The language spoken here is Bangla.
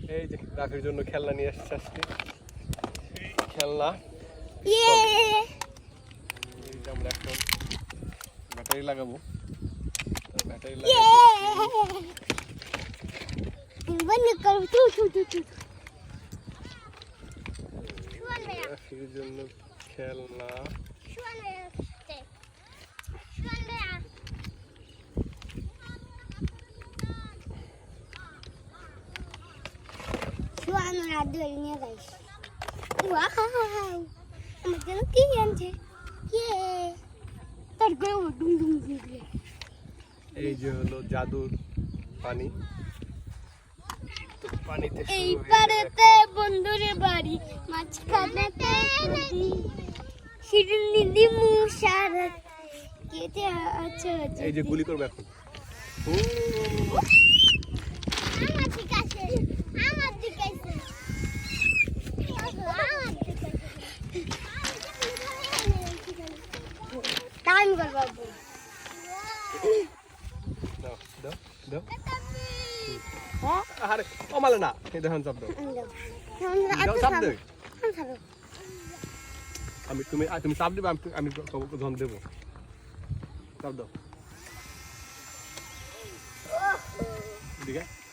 এই যে রাফির জন্য খেলনা নিয়ে আসছে আজকে খেলনা এই যে আমরা এখন ব্যাটারি লাগাবো ব্যাটারি রাফির জন্য খেলনা এই যে হলো জাদুর পানি পানিতে এই পারেতে বন্ধুর বাড়ি মাঝখানেতে নদী শিরিন নিদি মুশারত কেটে আছে এই যে গুলি করবে এখন আমার দিকে আছে আমার দিকে আছে টাইম কর বাবু দাও দাও দাও আরে ও মালে না এই দেখুন চাপ দাও চাপ দে আমি তুমি চাপ দিবে আমি ধন দেবো চাপ দাও ঠিক আছে